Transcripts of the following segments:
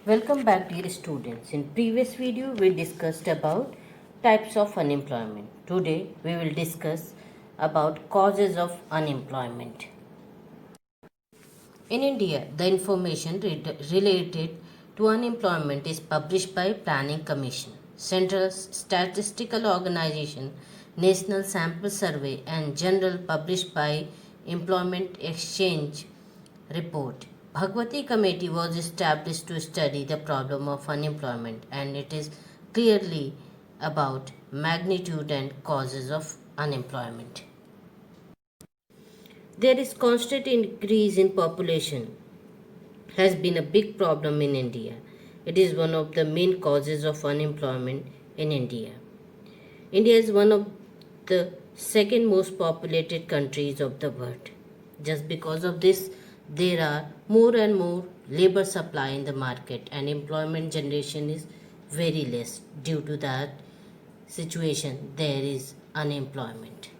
Welcome back, dear students. In previous video we discussed about types of unemployment. Today we will discuss about causes of unemployment. In India, the information related to unemployment is published by Planning Commission, Central Statistical Organization, National Sample Survey and General published by Employment Exchange Report. Bhagwati Committee was established to study the problem of unemployment and it is clearly about magnitude and causes of unemployment. There is constant increase in population has been a big problem in India. It is one of the main causes of unemployment in India. India is one of the second most populated countries of the world. Just because of this, there are more and more labor supply in the market and employment generation is very less. Due to that situation, there is unemployment.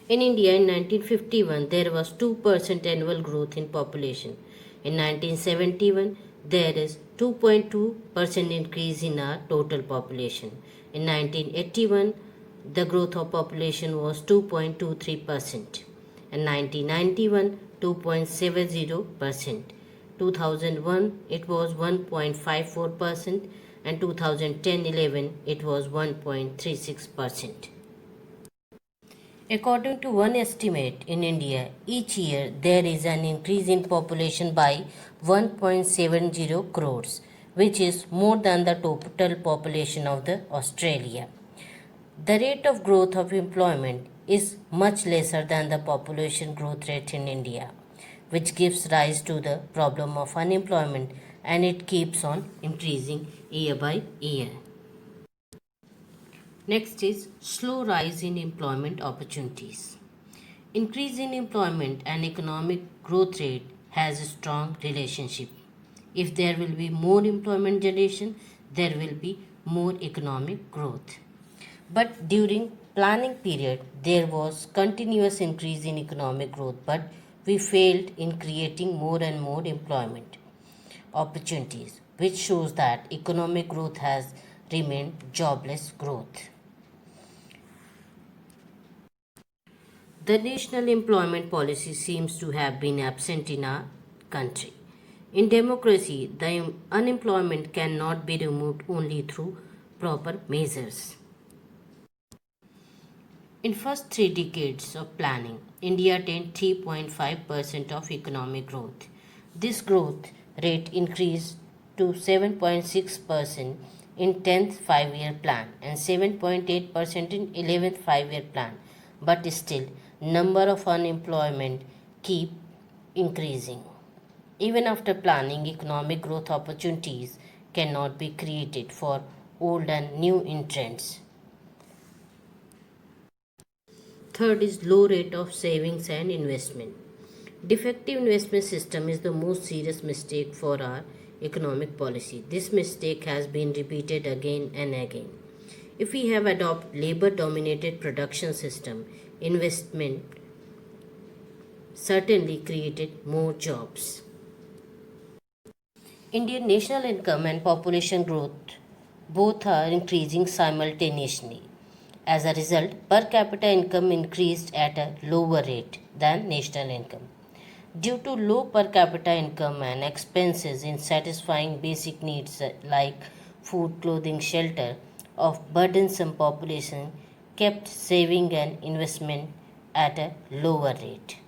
In India in 1951, there was 2% annual growth in population. In 1971, there is 2.2% increase in our total population. In 1981, the growth of population was 2.23%. In 1991, 2.70%. 2001, it was 1.54%, and 2010-11, it was 1.36%. According to one estimate in India, each year there is an increase in population by 1.70 crores, which is more than the total population of the Australia. The rate of growth of employment is much lesser than the population growth rate in India, which gives rise to the problem of unemployment, and it keeps on increasing year by year. Next is slow rise in employment opportunities. Increase in employment and economic growth rate has a strong relationship. If there will be more employment generation, there will be more economic growth. But during planning period, there was continuous increase in economic growth, but we failed in creating more and more employment opportunities, which shows that economic growth has remained jobless growth. The national employment policy seems to have been absent in our country. In democracy, the unemployment cannot be removed only through proper measures. In first 3 decades of planning, India attained 3.5% of economic growth. This growth rate increased to 7.6% in 10th 5-year plan and 7.8% in 11th 5-year plan, but still number of unemployment keep increasing. Even after planning, economic growth opportunities cannot be created for old and new entrants. Third is low rate of savings and investment. Defective investment system is the most serious mistake for our economic policy. This mistake has been repeated again and again. If we have adopted labor dominated production system, investment certainly created more jobs. Indian national income and population growth both are increasing simultaneously. As a result, per capita income increased at a lower rate than national income. Due to low per capita income and expenses in satisfying basic needs like food, clothing, shelter of burdensome population kept saving and investment at a lower rate.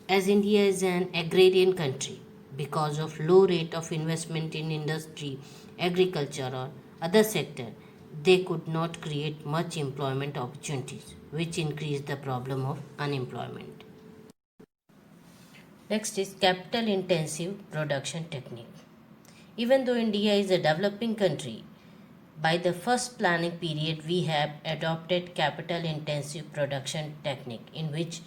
As India is an agrarian country, because of low rate of investment in industry, agriculture or other sector, they could not create much employment opportunities, which increased the problem of unemployment. Next is capital intensive production technique. Even though India is a developing country, by the first planning period we have adopted capital intensive production technique in which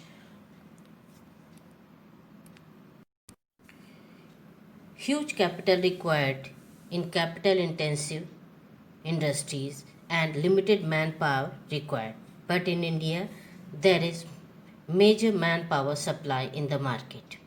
huge capital required in capital intensive industries and limited manpower required. But in India, there is major manpower supply in the market.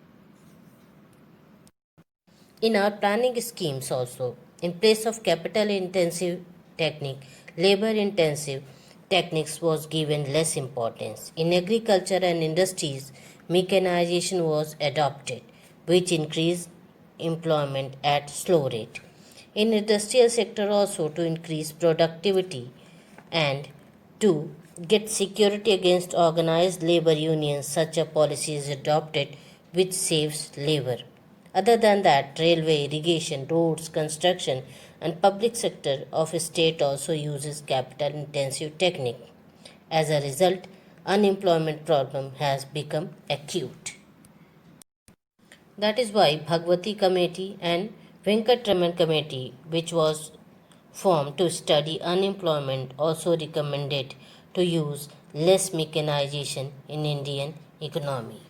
In our planning schemes also, in place of capital intensive technique, labor intensive techniques was given less importance. In agriculture and industries, mechanization was adopted, which increased employment at slow rate. In industrial sector also to increase productivity and to get security against organized labor unions, such a policy is adopted which saves labor. Other than that, railway, irrigation, roads, construction, and public sector of a state also uses capital intensive technique. As a result, unemployment problem has become acute. That is why Bhagwati Committee and Venkatraman Committee, which was formed to study unemployment, also recommended to use less mechanization in Indian economy.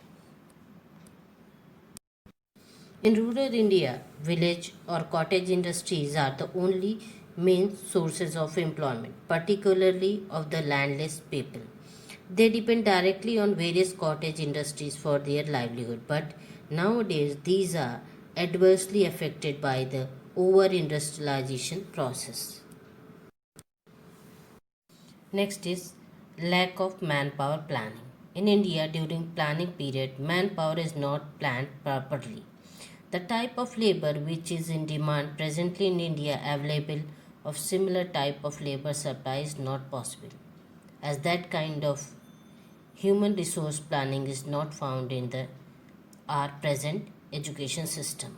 In rural India, village or cottage industries are the only main sources of employment, particularly of the landless people. They depend directly on various cottage industries for their livelihood, but nowadays these are adversely affected by the over industrialization process. Next is lack of manpower planning. In India, during planning period, manpower is not planned properly. The type of labor which is in demand presently in India available of similar type of labor supply is not possible, as that kind of human resource planning is not found in the our present education system.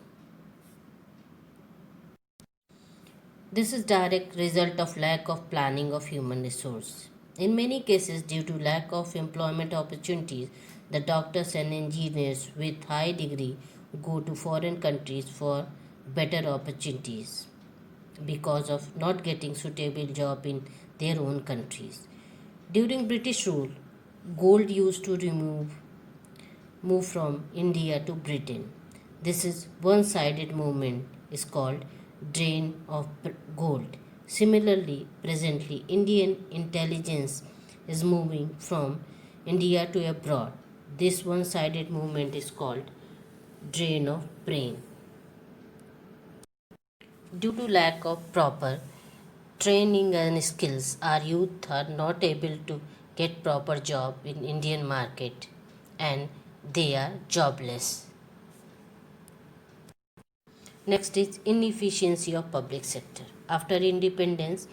This is direct result of lack of planning of human resource. In many cases, due to lack of employment opportunities, the doctors and engineers with high degree go to foreign countries for better opportunities because of not getting suitable job in their own countries. During British rule, gold used to move from India to Britain. This is one-sided movement is called drain of gold. Similarly, presently Indian intelligence is moving from India to abroad. This one-sided movement is called drain of brain. Due to lack of proper training and skills, our youth are not able to get proper job in Indian market and they are jobless. Next is inefficiency of public sector. After independence,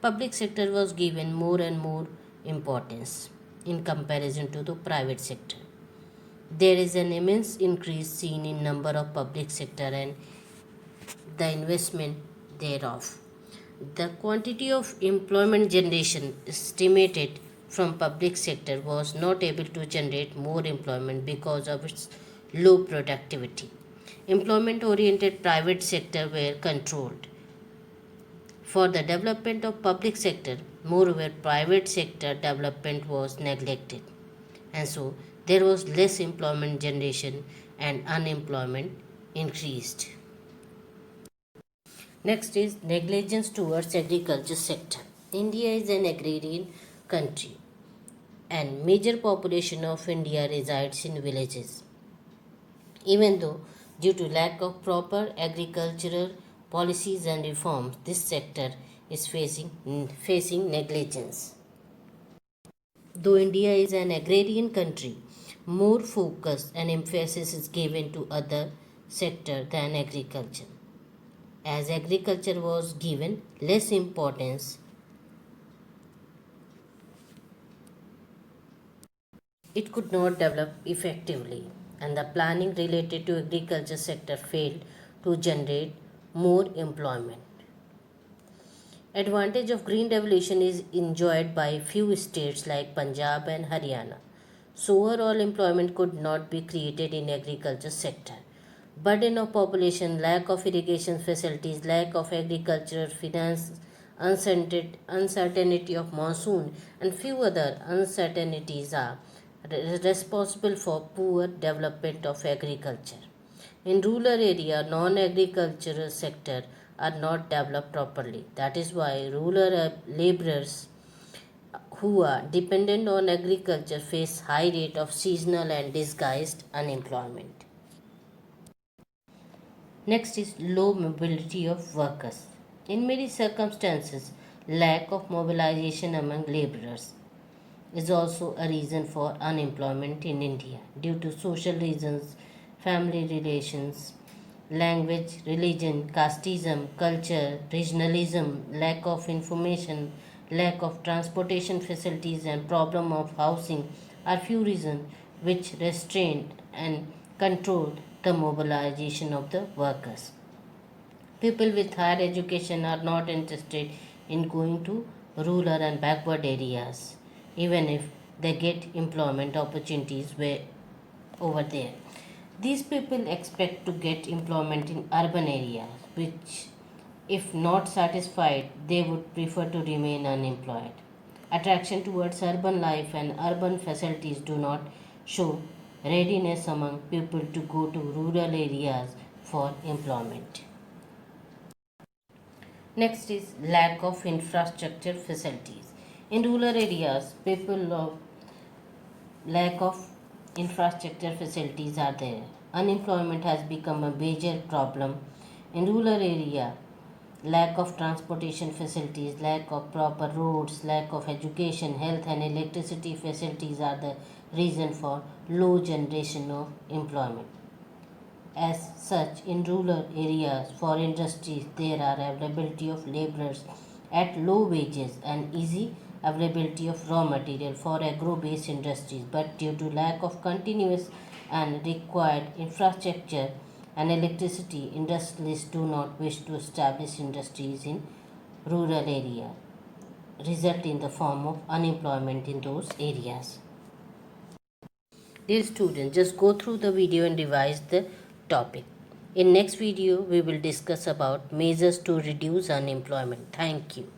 public sector was given more and more importance in comparison to the private sector. There is an immense increase seen in number of public sector and the investment thereof. The quantity of employment generation estimated from public sector was not able to generate more employment because of its low productivity. Employment oriented private sector were controlled. For the development of public sector, moreover private sector development was neglected. And so there was less employment generation and unemployment increased. Next is negligence towards agriculture sector. India is an agrarian country and major population of India resides in villages. Even though due to lack of proper agricultural policies and reforms, this sector is facing negligence. Though India is an agrarian country, more focus and emphasis is given to other sector than agriculture. As agriculture was given less importance, it could not develop effectively, and the planning related to agriculture sector failed to generate more employment. Advantage of green revolution is enjoyed by few states like Punjab and Haryana. So overall employment could not be created in agriculture sector. Burden of population, lack of irrigation facilities, lack of agricultural finance, uncertainty of monsoon, and few other uncertainties are responsible for poor development of agriculture. In rural area, non-agricultural sector are not developed properly. That is why rural laborers who are dependent on agriculture face high rate of seasonal and disguised unemployment. Next is low mobility of workers. In many circumstances, lack of mobilization among laborers is also a reason for unemployment in India due to social reasons, family relations, language, religion, casteism, culture, regionalism, lack of information, lack of transportation facilities, and problem of housing are few reasons which restrain and control the mobilization of the workers. People with higher education are not interested in going to rural and backward areas, even if they get employment opportunities over there. These people expect to get employment in urban areas, which, if not satisfied, they would prefer to remain unemployed. Attraction towards urban life and urban facilities do not show readiness among people to go to rural areas for employment. Next is lack of infrastructure facilities. In rural areas, people of lack of infrastructure facilities are there. Unemployment has become a major problem in rural area. Lack of transportation facilities, lack of proper roads, lack of education, health and electricity facilities are the reason for low generation of employment. As such, in rural areas for industries, there are availability of laborers at low wages and easy availability of raw material for agro-based industries. But due to lack of continuous and required infrastructure and electricity, industrialists do not wish to establish industries in rural area, result in the form of unemployment in those areas. Dear students, just go through the video and revise the topic. In next video, we will discuss about measures to reduce unemployment. Thank you.